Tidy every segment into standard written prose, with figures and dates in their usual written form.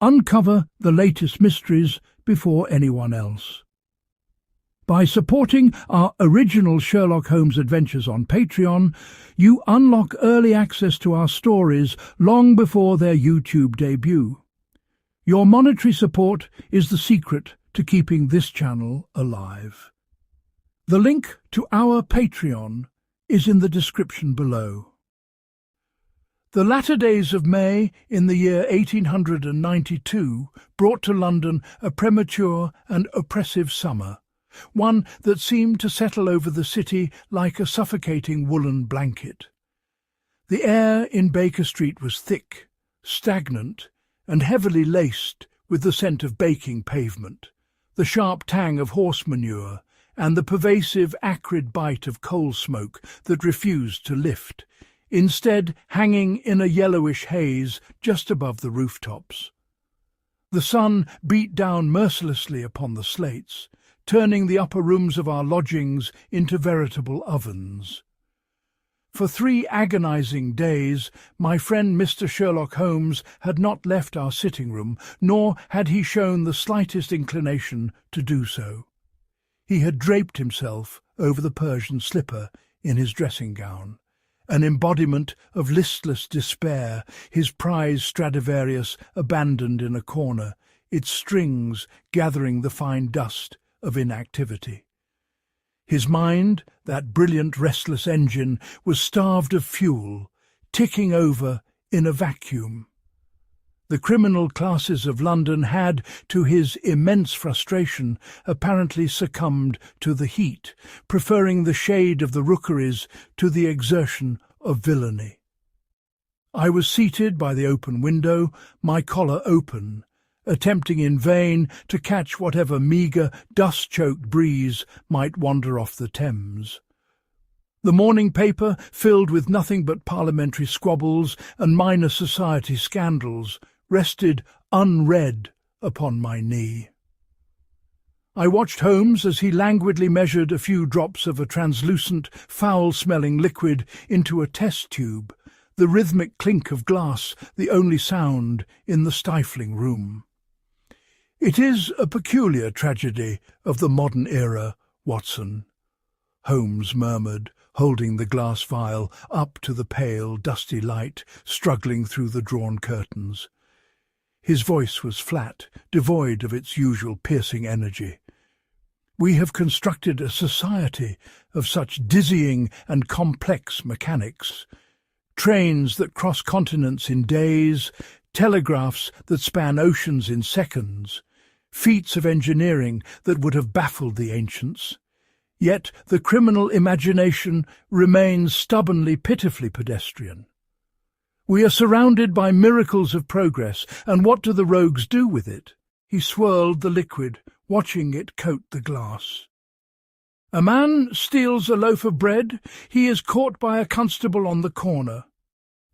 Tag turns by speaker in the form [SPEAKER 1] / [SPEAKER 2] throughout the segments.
[SPEAKER 1] Uncover the latest mysteries before anyone else. By supporting our original Sherlock Holmes adventures on Patreon, you unlock early access to our stories long before their YouTube debut. Your monetary support is the secret to keeping this channel alive. The link to our Patreon is in the description below. The latter days of May in the year 1892 brought to London a premature and oppressive summer, one that seemed to settle over the city like a suffocating woolen blanket. The air in Baker Street was thick, stagnant, and heavily laced with the scent of baking pavement, the sharp tang of horse manure, and the pervasive acrid bite of coal smoke that refused to lift, instead hanging in a yellowish haze just above the rooftops. The sun beat down mercilessly upon the slates, turning the upper rooms of our lodgings into veritable ovens. For 3 agonizing days, my friend Mr. Sherlock Holmes had not left our sitting room, nor had he shown the slightest inclination to do so. He had draped himself over the Persian slipper in his dressing gown, an embodiment of listless despair, his prize Stradivarius abandoned in a corner, its strings gathering the fine dust of inactivity. His mind, that brilliant restless engine, was starved of fuel, ticking over in a vacuum. The criminal classes of London had, to his immense frustration, apparently succumbed to the heat, preferring the shade of the rookeries to the exertion of villainy. I was seated by the open window, my collar open, attempting in vain to catch whatever meagre, dust-choked breeze might wander off the Thames. The morning paper, filled with nothing but parliamentary squabbles and minor society scandals, rested unread upon my knee. I watched Holmes as he languidly measured a few drops of a translucent, foul-smelling liquid into a test tube, the rhythmic clink of glass the only sound in the stifling room. "It is a peculiar tragedy of the modern era, Watson," Holmes murmured, holding the glass vial up to the pale, dusty light struggling through the drawn curtains. His voice was flat, devoid of its usual piercing energy. "We have constructed a society of such dizzying and complex mechanics. Trains that cross continents in days, telegraphs that span oceans in seconds, feats of engineering that would have baffled the ancients. Yet the criminal imagination remains stubbornly, pitifully pedestrian. We are surrounded by miracles of progress, and what do the rogues do with it?" He swirled the liquid, watching it coat the glass. "A man steals a loaf of bread, he is caught by a constable on the corner.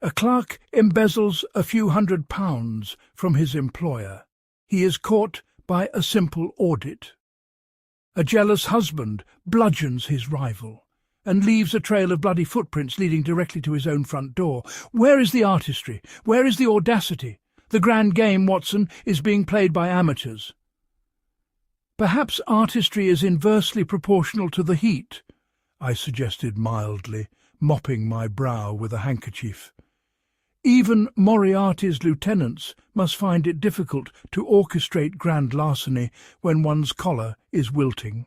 [SPEAKER 1] A clerk embezzles a few £100 from his employer. He is caught by a simple audit. A jealous husband bludgeons his rival and leaves a trail of bloody footprints leading directly to his own front door. Where is the artistry? Where is the audacity? The grand game, Watson, is being played by amateurs." "Perhaps artistry is inversely proportional to the heat," I suggested mildly, mopping my brow with a handkerchief. "Even Moriarty's lieutenants must find it difficult to orchestrate grand larceny when one's collar is wilting."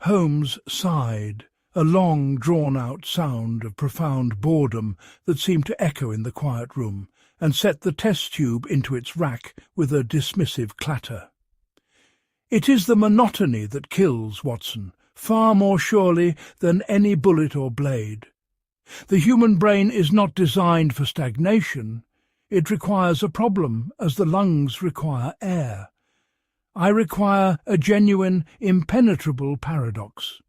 [SPEAKER 1] Holmes sighed, a long, drawn-out sound of profound boredom that seemed to echo in the quiet room, and set the test tube into its rack with a dismissive clatter. "It is the monotony that kills, Watson, far more surely than any bullet or blade. The human brain is not designed for stagnation. It requires a problem, as the lungs require air. I require a genuine, impenetrable paradox,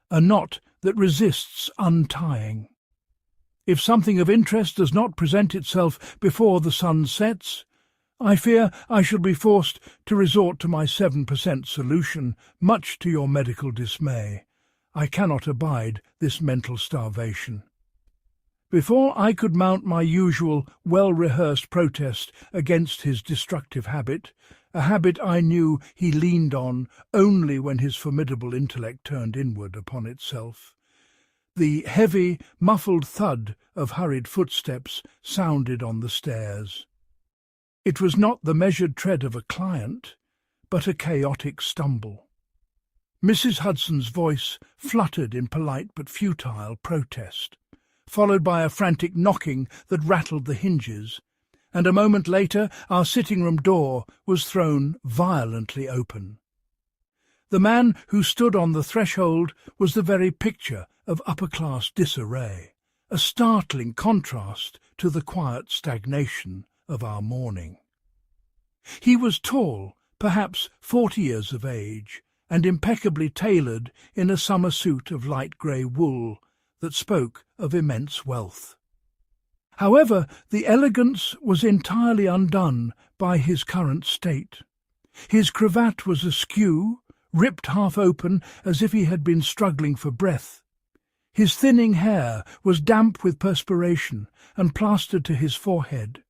[SPEAKER 1] a knot that resists untying. If something of interest does not present itself before the sun sets, I fear I shall be forced to resort to my 7% solution, much to your medical dismay. I cannot abide this mental starvation." Before I could mount my usual well-rehearsed protest against his destructive habit, a habit I knew he leaned on only when his formidable intellect turned inward upon itself, the heavy, muffled thud of hurried footsteps sounded on the stairs. It was not the measured tread of a client, but a chaotic stumble. Mrs. Hudson's voice fluttered in polite but futile protest, followed by a frantic knocking that rattled the hinges, and a moment later our sitting-room door was thrown violently open. The man who stood on the threshold was the very picture of upper-class disarray, a startling contrast to the quiet stagnation of our morning. He was tall, perhaps 40 years of age, and impeccably tailored in a summer suit of light grey wool that spoke of immense wealth. However, the elegance was entirely undone by his current state. His cravat was askew, ripped half open as if he had been struggling for breath. His thinning hair was damp with perspiration and plastered to his forehead,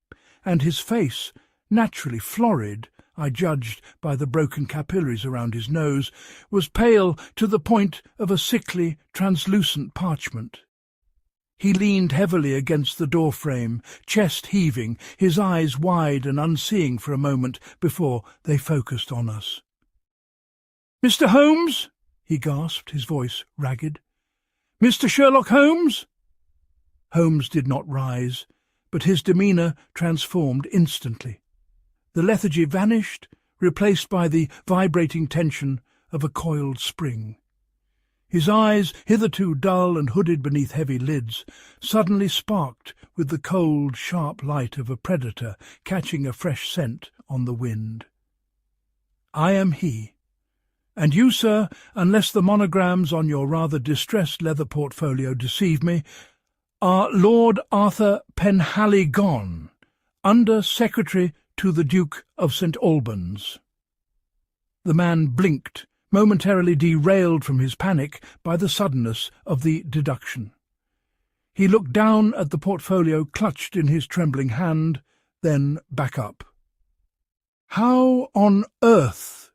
[SPEAKER 1] and his face, naturally florid, I judged by the broken capillaries around his nose, was pale to the point of a sickly, translucent parchment. He leaned heavily against the door-frame, chest heaving, his eyes wide and unseeing for a moment before they focused on us. "Mr. Holmes?" he gasped, his voice ragged. "Mr. Sherlock Holmes?" Holmes did not rise, but his demeanour transformed instantly. The lethargy vanished, replaced by the vibrating tension of a coiled spring. His eyes, hitherto dull and hooded beneath heavy lids, suddenly sparked with the cold, sharp light of a predator catching a fresh scent on the wind. "I am he. And you, sir, unless the monograms on your rather distressed leather portfolio deceive me, are Lord Arthur Penhaligon, Under-Secretary to the Duke of St. Albans." The man blinked, momentarily derailed from his panic by the suddenness of the deduction. He looked down at the portfolio clutched in his trembling hand, then back up. "How on earth?"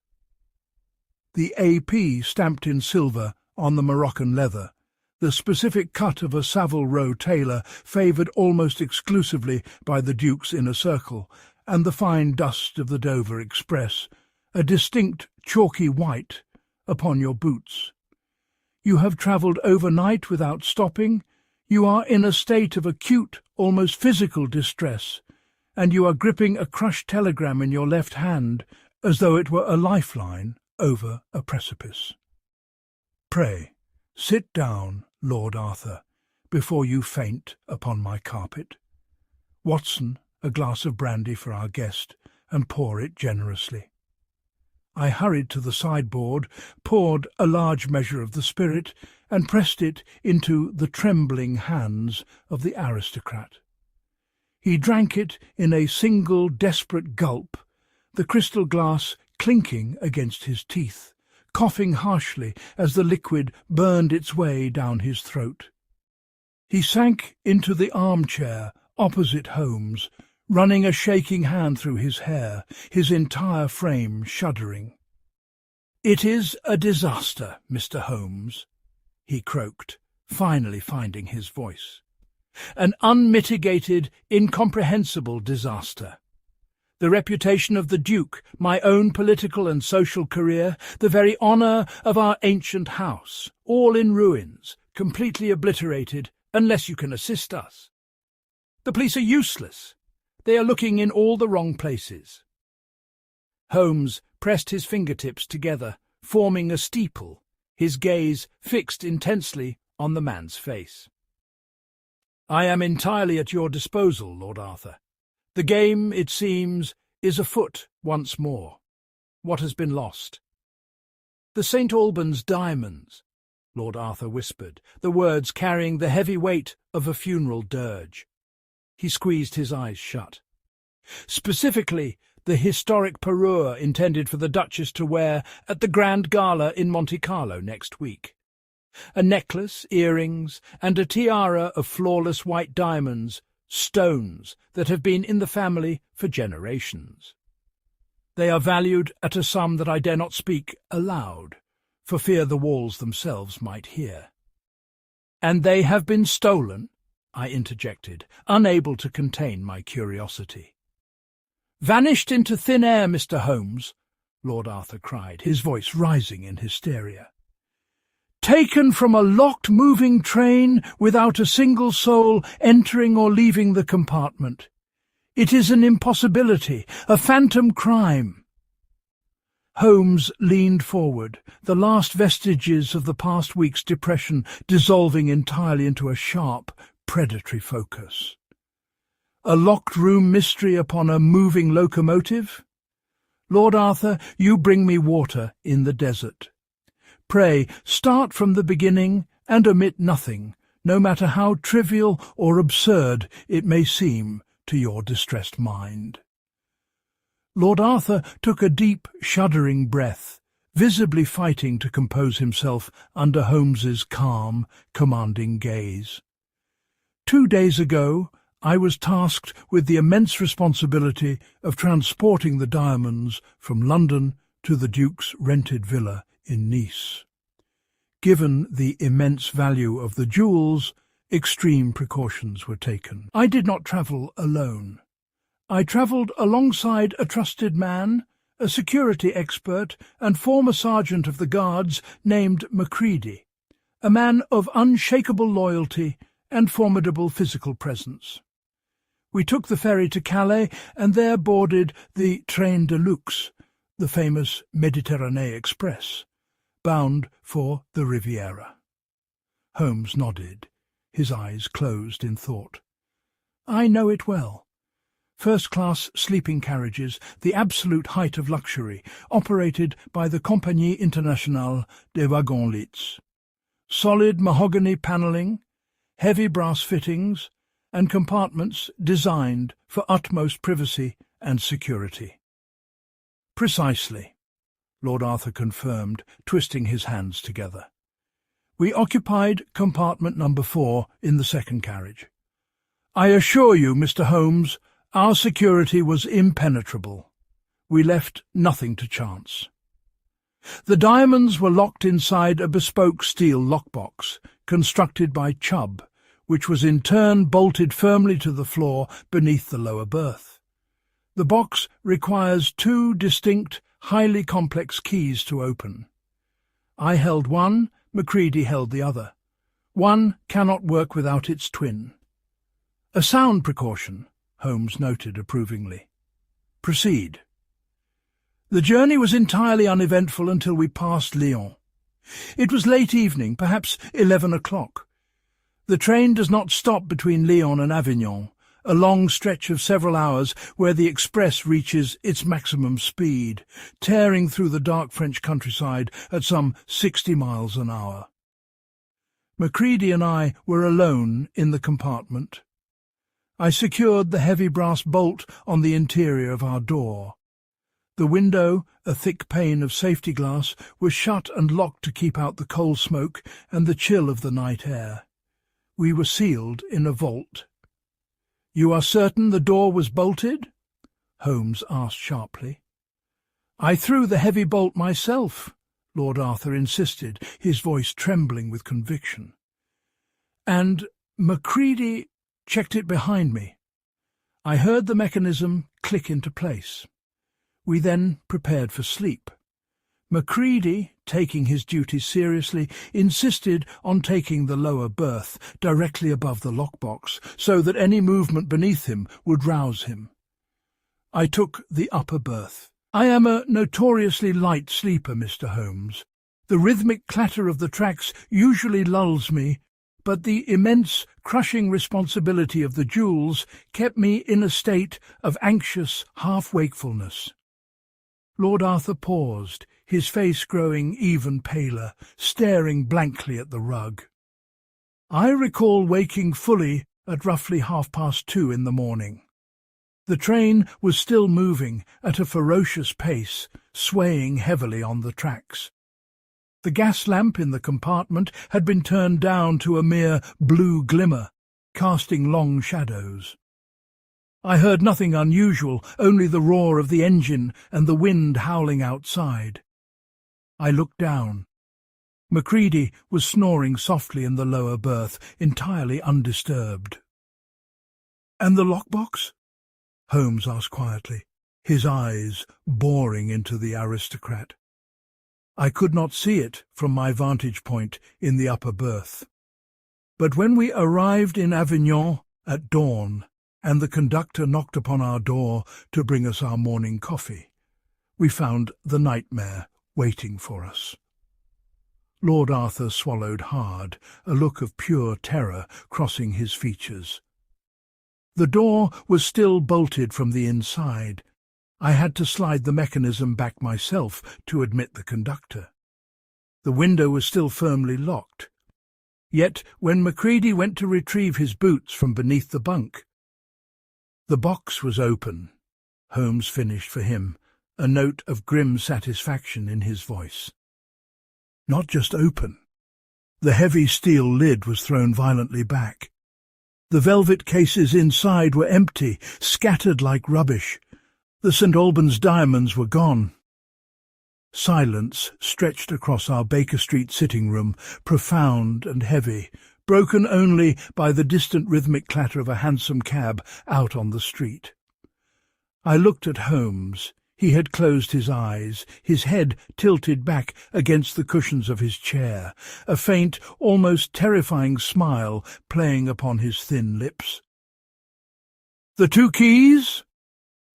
[SPEAKER 1] The AP stamped in silver on the Moroccan leather, the specific cut of a Savile Row tailor favoured almost exclusively by the Duke's inner circle, and the fine dust of the Dover Express, a distinct chalky white, upon your boots. You have travelled overnight without stopping, you are in a state of acute, almost physical distress, and you are gripping a crushed telegram in your left hand as though it were a lifeline over a precipice. Pray, sit down, Lord Arthur, before you faint upon my carpet. Watson, a glass of brandy for our guest, and pour it generously. I hurried to the sideboard, poured a large measure of the spirit, and pressed it into the trembling hands of the aristocrat. He drank it in a single desperate gulp, the crystal glass clinking against his teeth, coughing harshly as the liquid burned its way down his throat. He sank into the armchair opposite Holmes, running a shaking hand through his hair, his entire frame shuddering. "It is a disaster, Mr. Holmes," he croaked, finally finding his voice. "An unmitigated, incomprehensible disaster. The reputation of the Duke, my own political and social career, the very honour of our ancient house, all in ruins, completely obliterated, unless you can assist us. The police are useless. They are looking in all the wrong places." Holmes pressed his fingertips together, forming a steeple, his gaze fixed intensely on the man's face. "I am entirely at your disposal, Lord Arthur. The game, it seems, is afoot once more. What has been lost?" "The St. Albans diamonds," Lord Arthur whispered, the words carrying the heavy weight of a funeral dirge. He squeezed his eyes shut. "Specifically, the historic parure intended for the Duchess to wear at the Grand Gala in Monte Carlo next week. A necklace, earrings, and a tiara of flawless white diamonds, stones that have been in the family for generations. They are valued at a sum that I dare not speak aloud, for fear the walls themselves might hear. "And they have been stolen?" I interjected, unable to contain my curiosity. "Vanished into thin air, Mr. Holmes," Lord Arthur cried, his voice rising in hysteria. "Taken from a locked moving train without a single soul entering or leaving the compartment. It is an impossibility, a phantom crime." Holmes leaned forward, the last vestiges of the past week's depression dissolving entirely into a sharp, predatory focus. "A locked-room mystery upon a moving locomotive? Lord Arthur, you bring me water in the desert. Pray, start from the beginning and omit nothing, no matter how trivial or absurd it may seem to your distressed mind." Lord Arthur took a deep, shuddering breath, visibly fighting to compose himself under Holmes's calm, commanding gaze. "2 days ago, I was tasked with the immense responsibility of transporting the diamonds from London to the Duke's rented villa in Nice. Given the immense value of the jewels, extreme precautions were taken. I did not travel alone. I travelled alongside a trusted man, a security expert and former sergeant of the guards named Macready, a man of unshakable loyalty and formidable physical presence. We took the ferry to Calais and there boarded the Train-de-Luxe, the famous Mediterranean Express, bound for the Riviera. Holmes nodded, his eyes closed in thought. "I know it well. First-class sleeping carriages, the absolute height of luxury, operated by the Compagnie Internationale des Wagons-Lits. Solid mahogany panelling, heavy brass fittings, and compartments designed for utmost privacy and security." "Precisely," Lord Arthur confirmed, twisting his hands together. "We occupied compartment number 4 in the second carriage. I assure you, Mr. Holmes, our security was impenetrable. We left nothing to chance. The diamonds were locked inside a bespoke steel lockbox, constructed by Chubb, which was in turn bolted firmly to the floor beneath the lower berth. The box requires 2 distinct, highly complex keys to open. I held one, Macready held the other. One cannot work without its twin." "A sound precaution," Holmes noted approvingly. "Proceed." "The journey was entirely uneventful until we passed Lyon. It was late evening, perhaps 11 o'clock. The train does not stop between Lyon and Avignon, a long stretch of several hours where the express reaches its maximum speed, tearing through the dark French countryside at some 60 miles an hour. Macready and I were alone in the compartment. I secured the heavy brass bolt on the interior of our door. The window, a thick pane of safety glass, was shut and locked to keep out the coal smoke and the chill of the night air. We were sealed in a vault. "You are certain the door was bolted?" Holmes asked sharply. "I threw the heavy bolt myself," Lord Arthur insisted, his voice trembling with conviction. "And Macready checked it behind me. I heard the mechanism click into place. We then prepared for sleep. Macready, taking his duties seriously, insisted on taking the lower berth, directly above the lockbox, so that any movement beneath him would rouse him. I took the upper berth. I am a notoriously light sleeper, Mr. Holmes. The rhythmic clatter of the tracks usually lulls me, but the immense, crushing responsibility of the jewels kept me in a state of anxious half-wakefulness." Lord Arthur paused, his face growing even paler, staring blankly at the rug. "I recall waking fully at roughly 2:30 in the morning. The train was still moving at a ferocious pace, swaying heavily on the tracks. The gas lamp in the compartment had been turned down to a mere blue glimmer, casting long shadows. I heard nothing unusual, only the roar of the engine and the wind howling outside. I looked down. Macready was snoring softly in the lower berth, entirely undisturbed. "And the lockbox?" Holmes asked quietly, his eyes boring into the aristocrat. I could not see it from my vantage point in the upper berth. But when we arrived in Avignon at dawn, and the conductor knocked upon our door to bring us our morning coffee, we found the nightmare waiting for us. Lord Arthur swallowed hard, a look of pure terror crossing his features. The door was still bolted from the inside. I had to slide the mechanism back myself to admit the conductor. The window was still firmly locked. Yet when Macready went to retrieve his boots from beneath the bunk, the box was open. Holmes finished for him, a note of grim satisfaction in his voice. Not just open. The heavy steel lid was thrown violently back. The velvet cases inside were empty, scattered like rubbish. The St. Albans diamonds were gone. Silence stretched across our Baker Street sitting room, profound and heavy, broken only by the distant rhythmic clatter of a hansom cab out on the street. I looked at Holmes. He had closed his eyes, his head tilted back against the cushions of his chair, a faint, almost terrifying smile playing upon his thin lips. "The 2 keys?"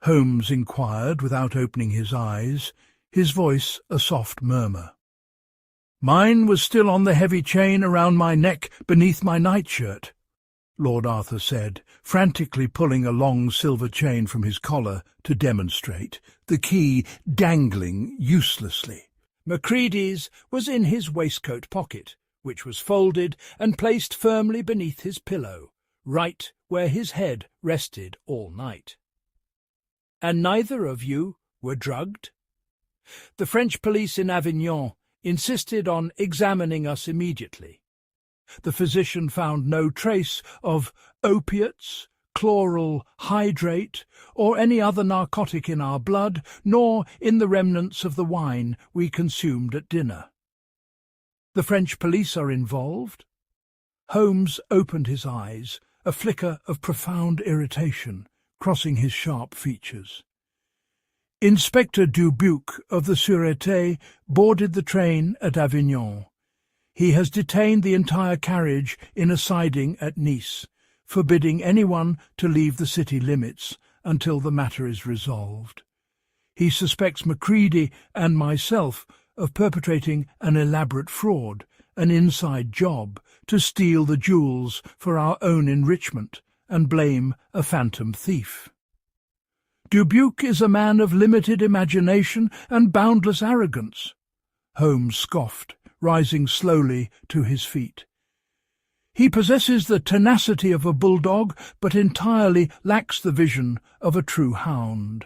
[SPEAKER 1] Holmes inquired without opening his eyes, his voice a soft murmur. "Mine was still on the heavy chain around my neck beneath my nightshirt," Lord Arthur said, frantically pulling a long silver chain from his collar to demonstrate, the key dangling uselessly. Macready's was in his waistcoat pocket, which was folded and placed firmly beneath his pillow, right where his head rested all night. "And neither of you were drugged?" The French police in Avignon insisted on examining us immediately. The physician found no trace of opiates, chloral hydrate, or any other narcotic in our blood, nor in the remnants of the wine we consumed at dinner. "The French police are involved?" Holmes opened his eyes, a flicker of profound irritation crossing his sharp features. "Inspector Dubuque of the Sûreté boarded the train at Avignon. He has detained the entire carriage in a siding at Nice, forbidding anyone to leave the city limits until the matter is resolved. He suspects Macready and myself of perpetrating an elaborate fraud, an inside job, to steal the jewels for our own enrichment and blame a phantom thief. Dubuque is a man of limited imagination and boundless arrogance," Holmes scoffed, rising slowly to his feet. "He possesses the tenacity of a bulldog, but entirely lacks the vision of a true hound.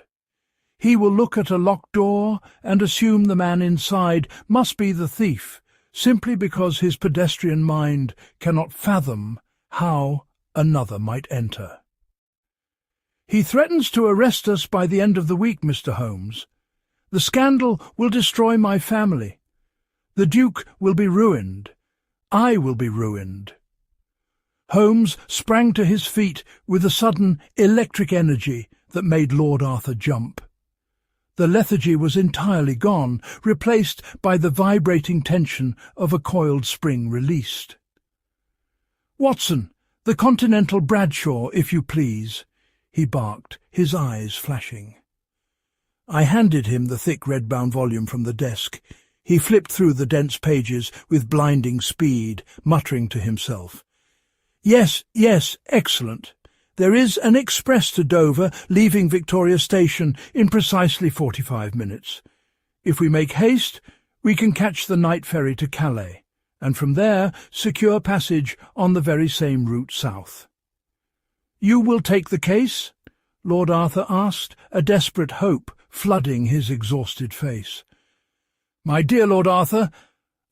[SPEAKER 1] He will look at a locked door and assume the man inside must be the thief, simply because his pedestrian mind cannot fathom how another might enter. He threatens to arrest us by the end of the week, Mr. Holmes. The scandal will destroy my family. The Duke will be ruined. I will be ruined." Holmes sprang to his feet with a sudden electric energy that made Lord Arthur jump. The lethargy was entirely gone, replaced by the vibrating tension of a coiled spring released. "Watson, the Continental Bradshaw, if you please," he barked, his eyes flashing. I handed him the thick red-bound volume from the desk. He flipped through the dense pages with blinding speed, muttering to himself. Yes, excellent. There is an express to Dover, leaving Victoria Station in precisely 45 minutes. If we make haste, we can catch the night ferry to Calais, and from there secure passage on the very same route south." "You will take the case?" Lord Arthur asked, a desperate hope flooding his exhausted face. "My dear Lord Arthur,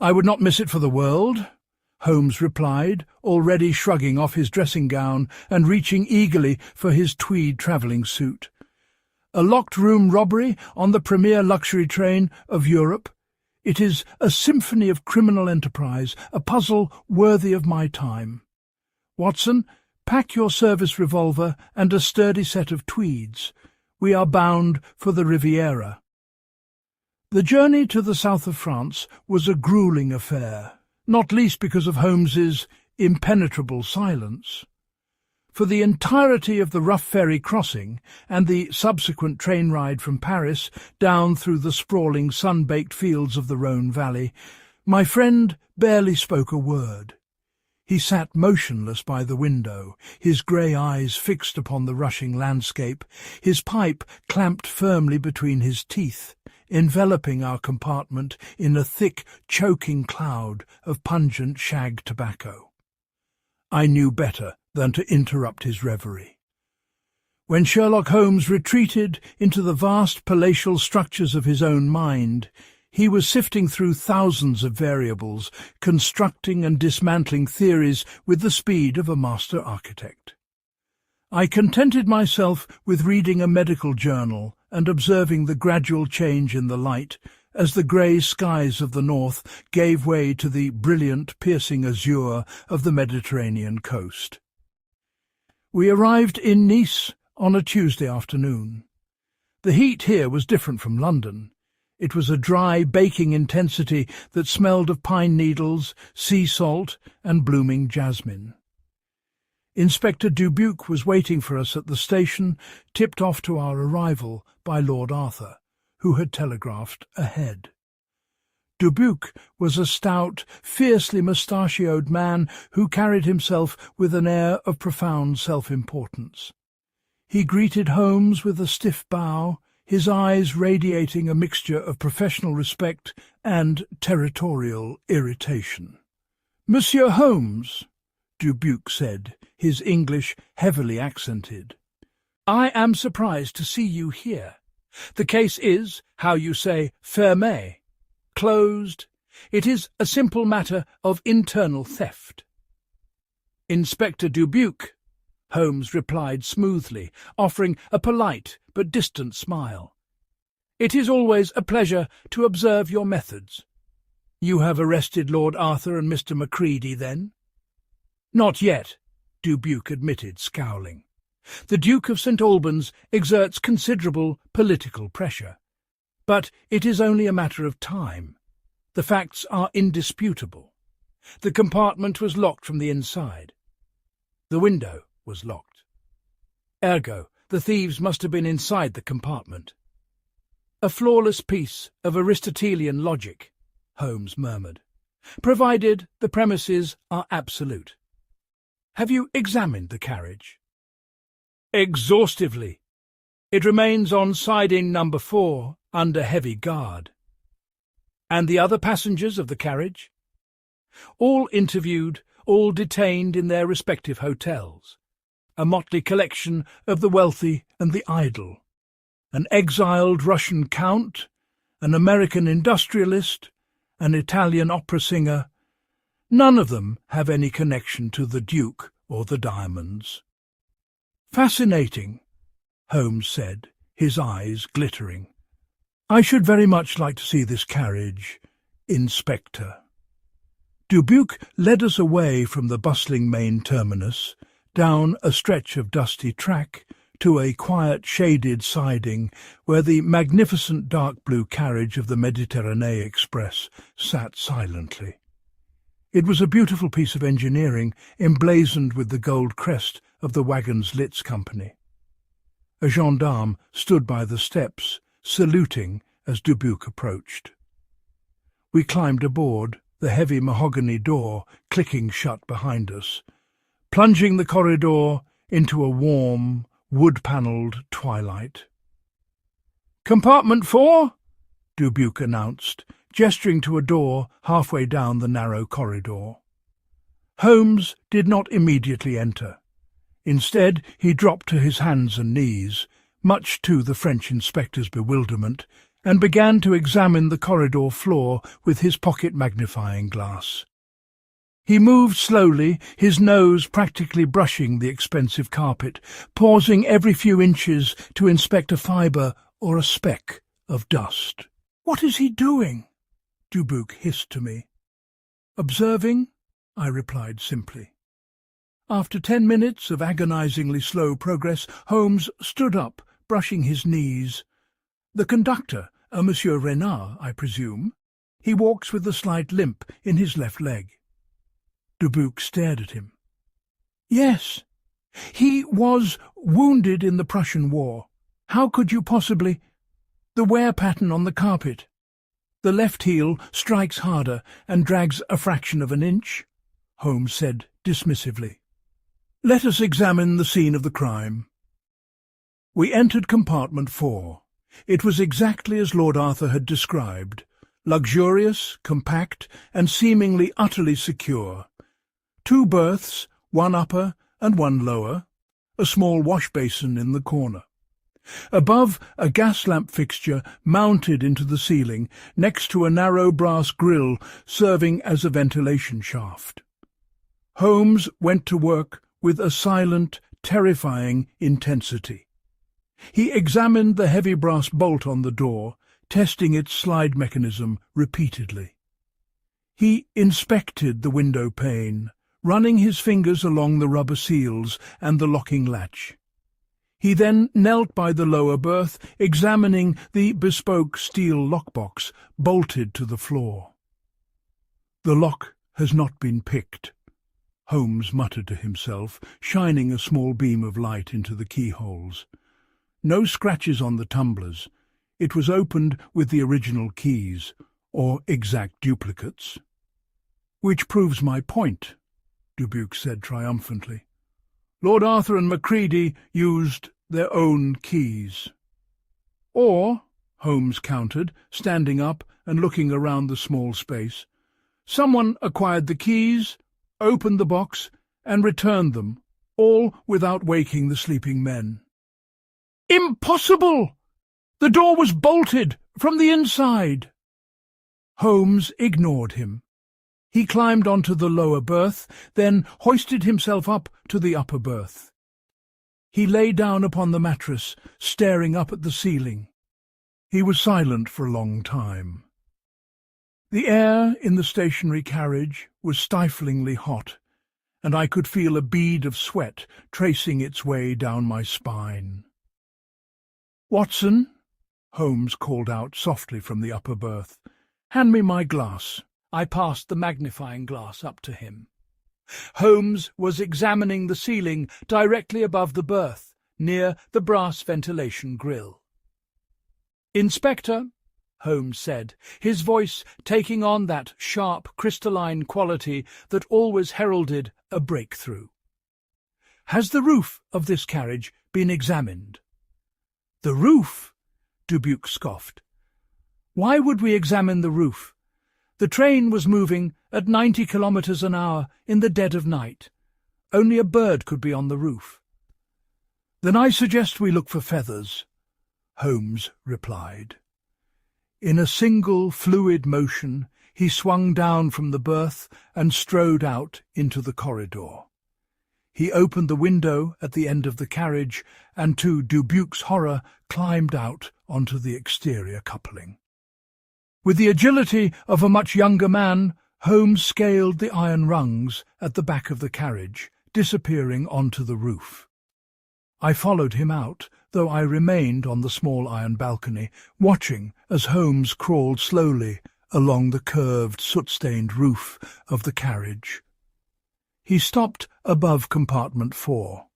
[SPEAKER 1] "I would not miss it for the world," Holmes replied, already shrugging off his dressing gown and reaching eagerly for his tweed travelling suit. "A locked-room robbery on the premier luxury train of Europe. It is a symphony of criminal enterprise, a puzzle worthy of my time. Watson, pack your service revolver and a sturdy set of tweeds. We are bound for the Riviera." The journey to the south of France was a gruelling affair, not least because of Holmes's impenetrable silence. For the entirety of the rough ferry crossing and the subsequent train ride from Paris down through the sprawling sun-baked fields of the Rhône Valley, my friend barely spoke a word. He sat motionless by the window, his grey eyes fixed upon the rushing landscape, his pipe clamped firmly between his teeth, enveloping our compartment in a thick, choking cloud of pungent shag tobacco. I knew better than to interrupt his reverie. When Sherlock Holmes retreated into the vast palatial structures of his own mind, he was sifting through thousands of variables, constructing and dismantling theories with the speed of a master architect. I contented myself with reading a medical journal and observing the gradual change in the light as the grey skies of the north gave way to the brilliant, piercing azure of the Mediterranean coast. We arrived in Nice on a Tuesday afternoon. The heat here was different from London. It was a dry, baking intensity that smelled of pine needles, sea salt, and blooming jasmine. Inspector Dubuque was waiting for us at the station, tipped off to our arrival by Lord Arthur, who had telegraphed ahead. Dubuque was a stout, fiercely mustachioed man who carried himself with an air of profound self-importance. He greeted Holmes with a stiff bow, his eyes radiating a mixture of professional respect and territorial irritation. "Monsieur Holmes," Dubuque said, his English heavily accented, "I am surprised to see you here. The case is, how you say, fermé, closed. It is a simple matter of internal theft." "Inspector Dubuque," Holmes replied smoothly, offering a polite but distant smile. "It is always a pleasure to observe your methods. You have arrested Lord Arthur and Mr. Macready, then?" "Not yet," Dubuque admitted, scowling. "The Duke of St. Albans exerts considerable political pressure. But it is only a matter of time. The facts are indisputable. The compartment was locked from the inside. The window was locked. Ergo, the thieves must have been inside the compartment." "A flawless piece of Aristotelian logic," Holmes murmured, "provided the premises are absolute. Have you examined the carriage?" "Exhaustively. It remains on siding number 4, under heavy guard." "And the other passengers of the carriage?" "All interviewed, all detained in their respective hotels. A motley collection of the wealthy and the idle. An exiled Russian count, an American industrialist, an Italian opera singer. None of them have any connection to the Duke or the diamonds." "Fascinating," Holmes said, his eyes glittering. "I should very much like to see this carriage, Inspector." Dubuque led us away from the bustling main terminus, down a stretch of dusty track, to a quiet shaded siding where the magnificent dark blue carriage of the Méditerranée Express sat silently. It was a beautiful piece of engineering, emblazoned with the gold crest of the Wagons Litz Company. A gendarme stood by the steps, saluting as Dubuque approached. We climbed aboard, the heavy mahogany door clicking shut behind us, plunging the corridor into a warm, wood-panelled twilight. "Compartment 4," Dubuque announced, gesturing to a door halfway down the narrow corridor. Holmes did not immediately enter. Instead, he dropped to his hands and knees, much to the French inspector's bewilderment, and began to examine the corridor floor with his pocket magnifying glass. He moved slowly, his nose practically brushing the expensive carpet, pausing every few inches to inspect a fibre or a speck of dust. "What is he doing?" Dubuque hissed to me. "Observing," I replied simply. After 10 minutes of agonizingly slow progress, Holmes stood up, brushing his knees. "The conductor, a Monsieur Renard, I presume. He walks with a slight limp in his left leg." Dubuque stared at him. "Yes. He was wounded in the Prussian War. How could you possibly—" "The wear pattern on the carpet. The left heel strikes harder and drags a fraction of an inch," Holmes said dismissively. "Let us examine the scene of the crime." We entered compartment 4. It was exactly as Lord Arthur had described, luxurious, compact, and seemingly utterly secure. 2 berths, one upper and one lower, a small wash basin in the corner. Above, a gas lamp fixture mounted into the ceiling, next to a narrow brass grille serving as a ventilation shaft. Holmes went to work with a silent, terrifying intensity. He examined the heavy brass bolt on the door, testing its slide mechanism repeatedly. He inspected the window pane, running his fingers along the rubber seals and the locking latch. He then knelt by the lower berth, examining the bespoke steel lockbox bolted to the floor. "The lock has not been picked," Holmes muttered to himself, shining a small beam of light into the keyholes. "No scratches on the tumblers. It was opened with the original keys, or exact duplicates." "Which proves my point," Dubuque said triumphantly. "Lord Arthur and Macready used their own keys." "Or," Holmes countered, standing up and looking around the small space, "someone acquired the keys, opened the box, and returned them, all without waking the sleeping men." "Impossible! The door was bolted from the inside." Holmes ignored him. He climbed onto the lower berth, then hoisted himself up to the upper berth. He lay down upon the mattress, staring up at the ceiling. He was silent for a long time. The air in the stationary carriage was stiflingly hot, and I could feel a bead of sweat tracing its way down my spine. "Watson," Holmes called out softly from the upper berth, "hand me my glass." I passed the magnifying glass up to him. Holmes was examining the ceiling directly above the berth, near the brass ventilation grille. "Inspector," Holmes said, his voice taking on that sharp, crystalline quality that always heralded a breakthrough, "has the roof of this carriage been examined?" "The roof?" Dubuque scoffed. "Why would we examine the roof? The train was moving at 90 kilometers an hour in the dead of night. Only a bird could be on the roof." "Then I suggest we look for feathers," Holmes replied. In a single fluid motion, he swung down from the berth and strode out into the corridor. He opened the window at the end of the carriage and, to Dubuque's horror, climbed out onto the exterior coupling. With the agility of a much younger man, Holmes scaled the iron rungs at the back of the carriage, disappearing onto the roof. I followed him out, though I remained on the small iron balcony, watching as Holmes crawled slowly along the curved, soot-stained roof of the carriage. He stopped above compartment 4.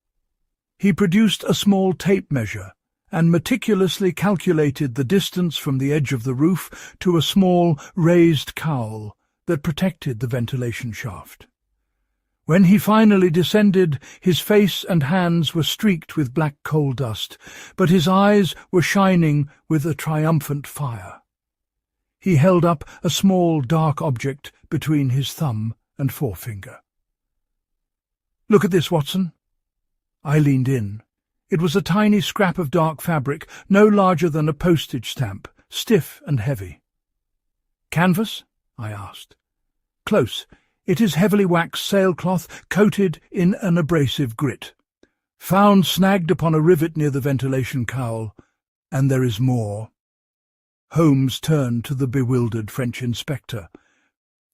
[SPEAKER 1] He produced a small tape measure and meticulously calculated the distance from the edge of the roof to a small raised cowl that protected the ventilation shaft. When he finally descended, his face and hands were streaked with black coal dust, but his eyes were shining with a triumphant fire. He held up a small dark object between his thumb and forefinger. "Look at this, Watson." I leaned in. It was a tiny scrap of dark fabric, no larger than a postage stamp, stiff and heavy. "Canvas?" I asked. "Close. It is heavily waxed sailcloth coated in an abrasive grit. Found snagged upon a rivet near the ventilation cowl, and there is more." Holmes turned to the bewildered French inspector.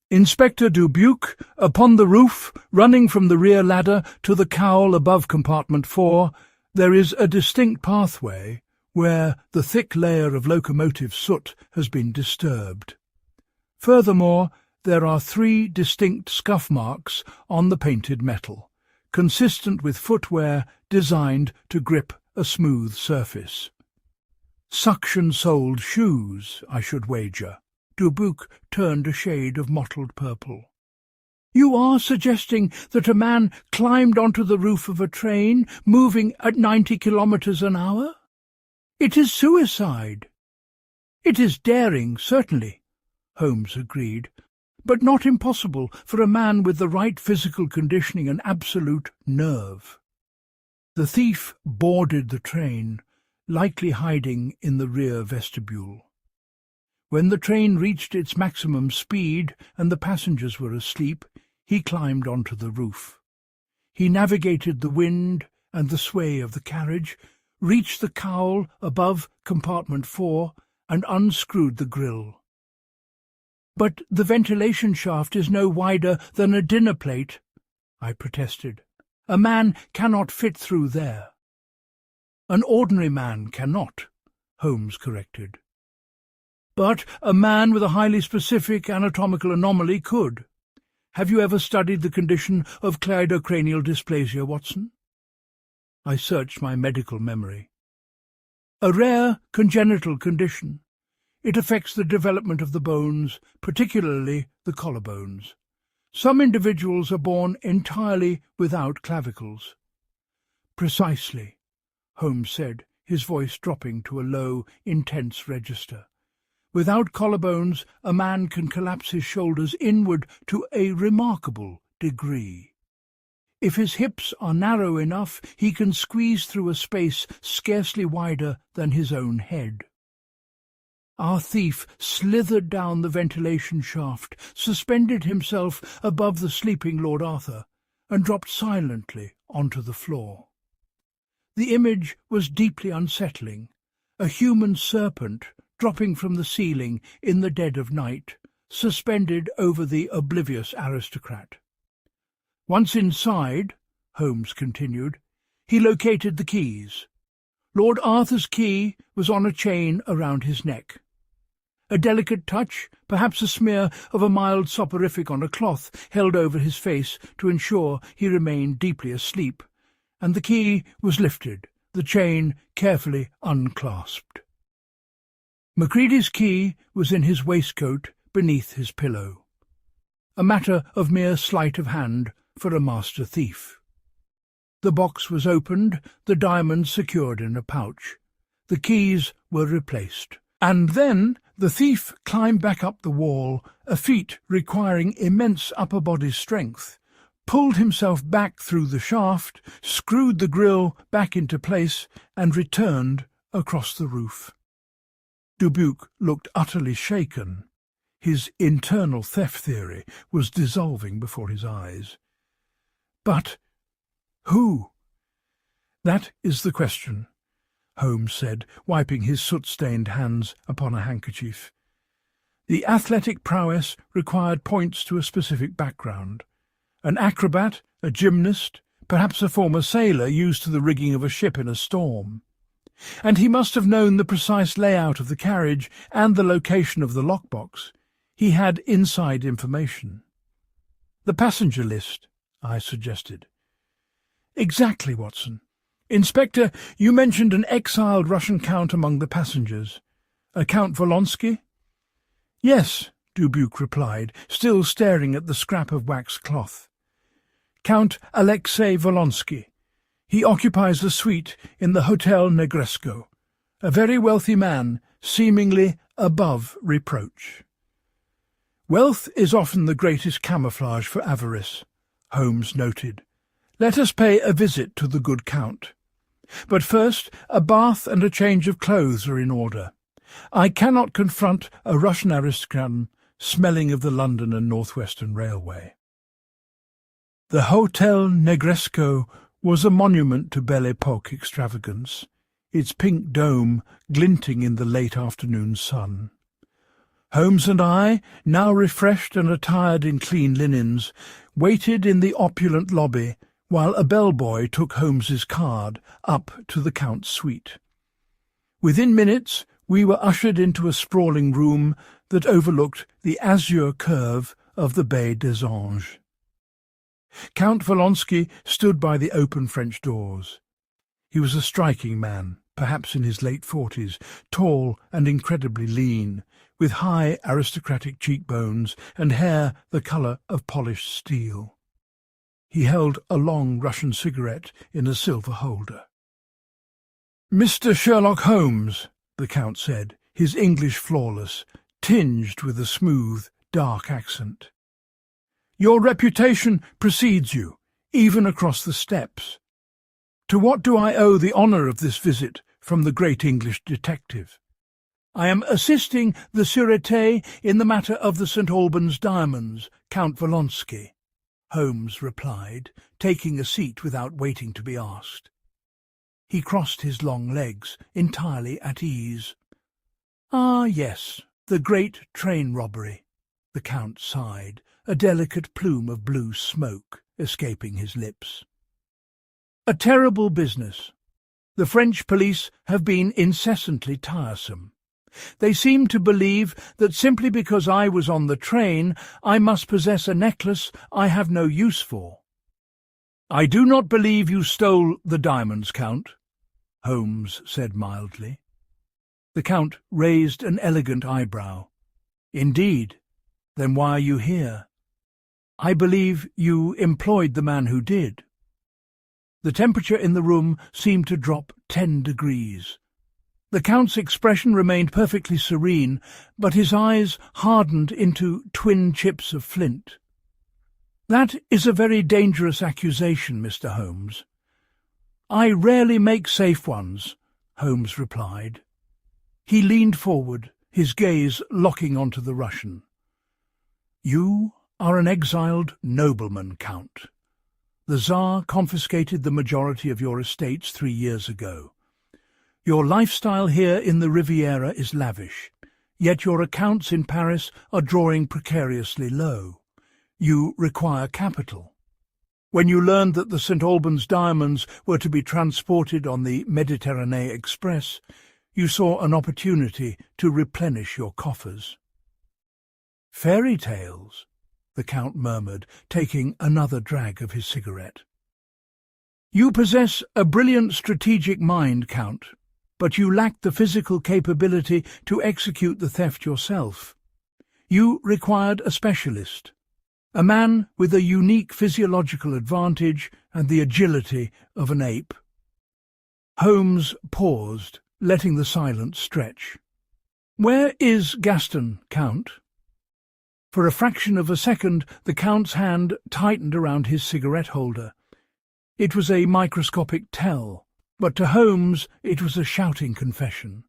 [SPEAKER 1] "Inspector Dubuque, upon the roof, running from the rear ladder to the cowl above compartment 4, there is a distinct pathway where the thick layer of locomotive soot has been disturbed. Furthermore, there are 3 distinct scuff marks on the painted metal, consistent with footwear designed to grip a smooth surface. Suction-soled shoes, I should wager." Dubuque turned a shade of mottled purple. "You are suggesting that a man climbed onto the roof of a train moving at 90 kilometers an hour? It is suicide." "It is daring, certainly," Holmes agreed, "but not impossible for a man with the right physical conditioning and absolute nerve." The thief boarded the train, likely hiding in the rear vestibule. When the train reached its maximum speed and the passengers were asleep, he climbed onto the roof. He navigated the wind and the sway of the carriage, reached the cowl above compartment 4, and unscrewed the grille. "But the ventilation shaft is no wider than a dinner plate," I protested. "A man cannot fit through there." "An ordinary man cannot," Holmes corrected. "But a man with a highly specific anatomical anomaly could. Have you ever studied the condition of cleidocranial dysplasia, Watson?" I searched my medical memory. "A rare congenital condition. It affects the development of the bones, particularly the collarbones. Some individuals are born entirely without clavicles." "Precisely," Holmes said, his voice dropping to a low, intense register. "Without collarbones, a man can collapse his shoulders inward to a remarkable degree. If his hips are narrow enough, he can squeeze through a space scarcely wider than his own head." Our thief slithered down the ventilation shaft, suspended himself above the sleeping Lord Arthur, and dropped silently onto the floor. The image was deeply unsettling, a human serpent dropping from the ceiling in the dead of night, suspended over the oblivious aristocrat. "Once inside," Holmes continued, "he located the keys. Lord Arthur's key was on a chain around his neck. A delicate touch, perhaps a smear of a mild soporific on a cloth held over his face to ensure he remained deeply asleep, and the key was lifted, the chain carefully unclasped. Macready's key was in his waistcoat beneath his pillow. A matter of mere sleight of hand for a master thief. The box was opened, the diamonds secured in a pouch. The keys were replaced. And then the thief climbed back up the wall, a feat requiring immense upper body strength, pulled himself back through the shaft, screwed the grille back into place, and returned across the roof. Dubuque looked utterly shaken. His internal theft theory was dissolving before his eyes. "But who?" "That is the question," Holmes said, wiping his soot-stained hands upon a handkerchief. "The athletic prowess required points to a specific background. An acrobat, a gymnast, perhaps a former sailor used to the rigging of a ship in a storm. And he must have known the precise layout of the carriage and the location of the lockbox. He had inside information." "The passenger list," I suggested. "Exactly, Watson. Inspector, you mentioned an exiled Russian count among the passengers. Count Volonsky?" "Yes," Dubuque replied, still staring at the scrap of waxed cloth. "Count Alexei Volonsky. He occupies a suite in the Hotel Negresco. A very wealthy man, seemingly above reproach." "Wealth is often the greatest camouflage for avarice," Holmes noted. "Let us pay a visit to the good Count. But first, a bath and a change of clothes are in order. I cannot confront a Russian aristocrat smelling of the London and North Western Railway. The Hotel Negresco was a monument to Belle Epoque extravagance, its pink dome glinting in the late afternoon sun. Holmes and I, now refreshed and attired in clean linens, waited in the opulent lobby while a bellboy took Holmes's card up to the Count's suite. Within minutes we were ushered into a sprawling room that overlooked the azure curve of the Baie des Anges. Count Volonsky stood by the open French doors. He was a striking man, perhaps in his late 40s, tall and incredibly lean, with high aristocratic cheekbones and hair the colour of polished steel. He held a long Russian cigarette in a silver holder. "Mr. Sherlock Holmes," the Count said, his English flawless, tinged with a smooth, dark accent. "Your reputation precedes you, even across the steppes. To what do I owe the honour of this visit from the great English detective? I am assisting the Sûreté in the matter of the St. Albans diamonds, Count Volonsky," Holmes replied, taking a seat without waiting to be asked. He crossed his long legs, entirely at ease. "Ah, yes, the great train robbery," the Count sighed, a delicate plume of blue smoke escaping his lips. "A terrible business. The French police have been incessantly tiresome. They seem to believe that simply because I was on the train, I must possess a necklace I have no use for." "I do not believe you stole the diamonds, Count," Holmes said mildly. The Count raised an elegant eyebrow. "Indeed? Then why are you here?" "I believe you employed the man who did." The temperature in the room seemed to drop 10 degrees. The Count's expression remained perfectly serene, but his eyes hardened into twin chips of flint. "That is a very dangerous accusation, Mr. Holmes." "I rarely make safe ones," Holmes replied. He leaned forward, his gaze locking onto the Russian. "You are an exiled nobleman, Count. The Tsar confiscated the majority of your estates 3 years ago. Your lifestyle here in the Riviera is lavish, yet your accounts in Paris are drawing precariously low. You require capital. When you learned that the St. Albans diamonds were to be transported on the Mediterranee Express, you saw an opportunity to replenish your coffers." "Fairy tales," the Count murmured, taking another drag of his cigarette. "You possess a brilliant strategic mind, Count, but you lack the physical capability to execute the theft yourself. You required a specialist, a man with a unique physiological advantage and the agility of an ape." Holmes paused, letting the silence stretch. "Where is Gaston, Count?" For a fraction of a second the Count's hand tightened around his cigarette holder. It was a microscopic tell, but to Holmes it was a shouting confession.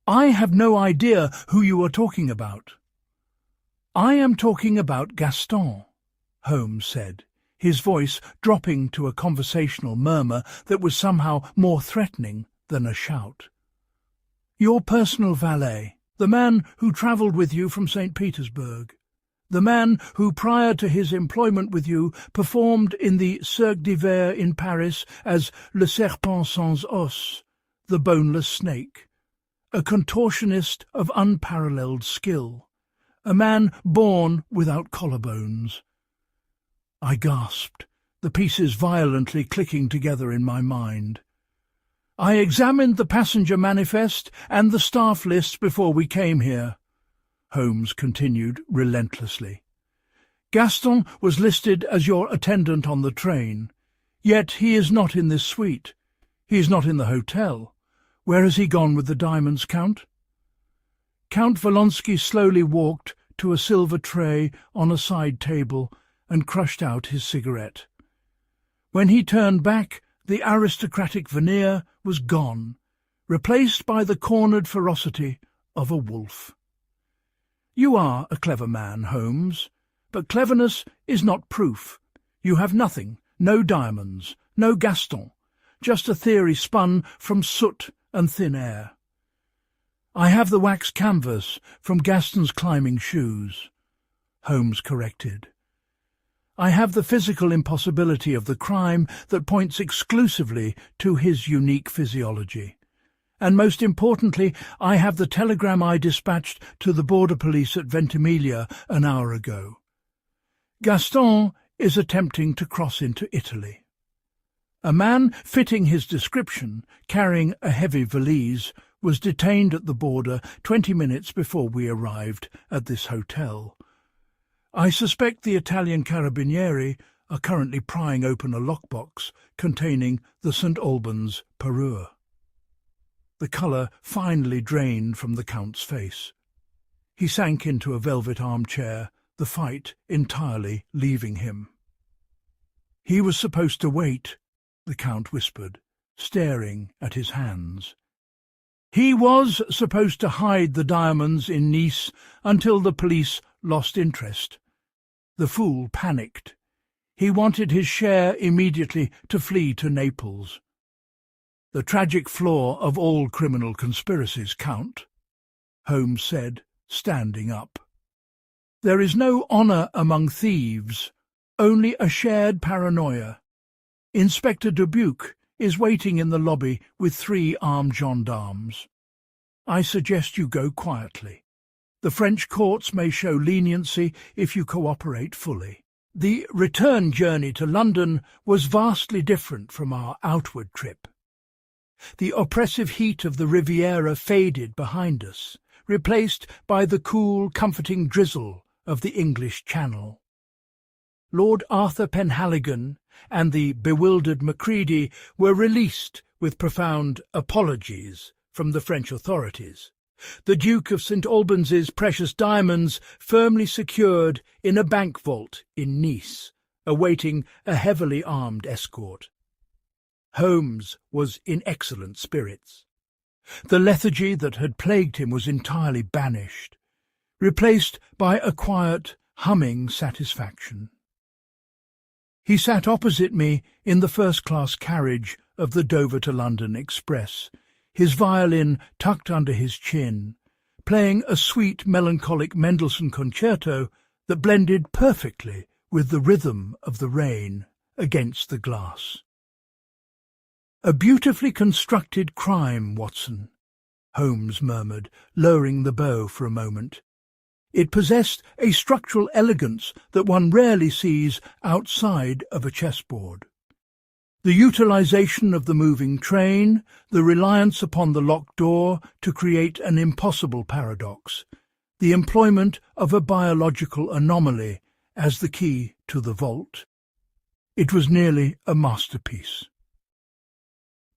[SPEAKER 1] "I have no idea who you are talking about." "I am talking about Gaston," Holmes said, his voice dropping to a conversational murmur that was somehow more threatening than a shout. "Your personal valet, the man who travelled with you from St. Petersburg, the man who, prior to his employment with you, performed in the Cirque d'Hiver in Paris as le serpent sans os, the boneless snake, a contortionist of unparalleled skill, a man born without collarbones." I gasped, the pieces violently clicking together in my mind. "I examined the passenger manifest and the staff lists before we came here," Holmes continued relentlessly. "Gaston was listed as your attendant on the train, yet he is not in this suite. He is not in the hotel. Where has he gone with the diamonds, Count?" Count Volonsky slowly walked to a silver tray on a side table and crushed out his cigarette. When he turned back, the aristocratic veneer was gone, replaced by the cornered ferocity of a wolf. You are a clever man, Holmes, but cleverness is not proof. You have nothing, no diamonds, no Gaston, just a theory spun from soot and thin air. I have the wax canvas from Gaston's climbing shoes, Holmes corrected. I have the physical impossibility of the crime that points exclusively to his unique physiology. And most importantly, I have the telegram I dispatched to the border police at Ventimiglia an hour ago. Gaston is attempting to cross into Italy. A man fitting his description, carrying a heavy valise, was detained at the border 20 minutes before we arrived at this hotel. I suspect the Italian Carabinieri are currently prying open a lockbox containing the St. Albans parure. The colour finally drained from the Count's face. He sank into a velvet armchair, the fight entirely leaving him. "He was supposed to wait," the Count whispered, staring at his hands. "He was supposed to hide the diamonds in Nice until the police lost interest. The fool panicked. He wanted his share immediately to flee to Naples. The tragic flaw of all criminal conspiracies, Count," Holmes said, standing up. "There is no honour among thieves, only a shared paranoia. Inspector Dubuque is waiting in the lobby with 3 armed gendarmes. I suggest you go quietly. The French courts may show leniency if you cooperate fully." The return journey to London was vastly different from our outward trip. The oppressive heat of the Riviera faded behind us, replaced by the cool, comforting drizzle of the English Channel. Lord Arthur Penhaligon and the bewildered Macready were released with profound apologies from the French authorities. The Duke of St. Alban's precious diamonds firmly secured in a bank vault in Nice, awaiting a heavily armed escort. Holmes was in excellent spirits. The lethargy that had plagued him was entirely banished, replaced by a quiet, humming satisfaction. He sat opposite me in the first-class carriage of the Dover to London Express, his violin tucked under his chin, playing a sweet, melancholic Mendelssohn concerto that blended perfectly with the rhythm of the rain against the glass. "A beautifully constructed crime, Watson," Holmes murmured, lowering the bow for a moment. It possessed a structural elegance that one rarely sees outside of a chessboard. The utilization of the moving train, the reliance upon the locked door to create an impossible paradox, the employment of a biological anomaly as the key to the vault. It was nearly a masterpiece.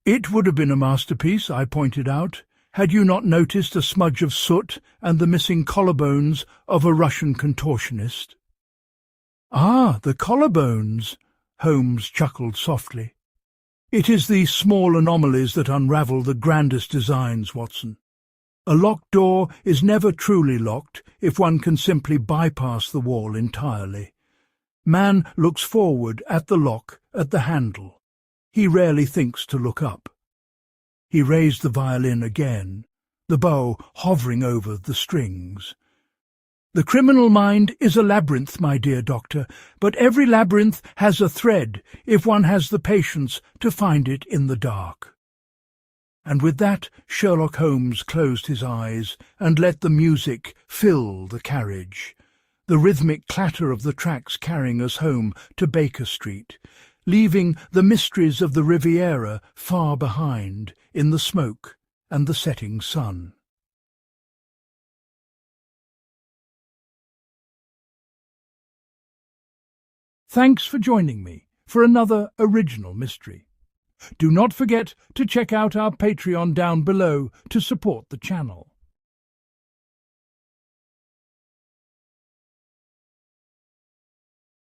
[SPEAKER 1] "It would have been a masterpiece," I pointed out, "had you not noticed a smudge of soot and the missing collarbones of a Russian contortionist." "Ah, the collarbones," Holmes chuckled softly. "It is these small anomalies that unravel the grandest designs, Watson. A locked door is never truly locked if one can simply bypass the wall entirely. Man looks forward at the lock, at the handle. He rarely thinks to look up." He raised the violin again, the bow hovering over the strings. "The criminal mind is a labyrinth, my dear doctor, but every labyrinth has a thread if one has the patience to find it in the dark." And with that Sherlock Holmes closed his eyes and let the music fill the carriage, the rhythmic clatter of the tracks carrying us home to Baker Street, leaving the mysteries of the Riviera far behind in the smoke and the setting sun. Thanks for joining me for another original mystery. Do not forget to check out our Patreon down below to support the channel.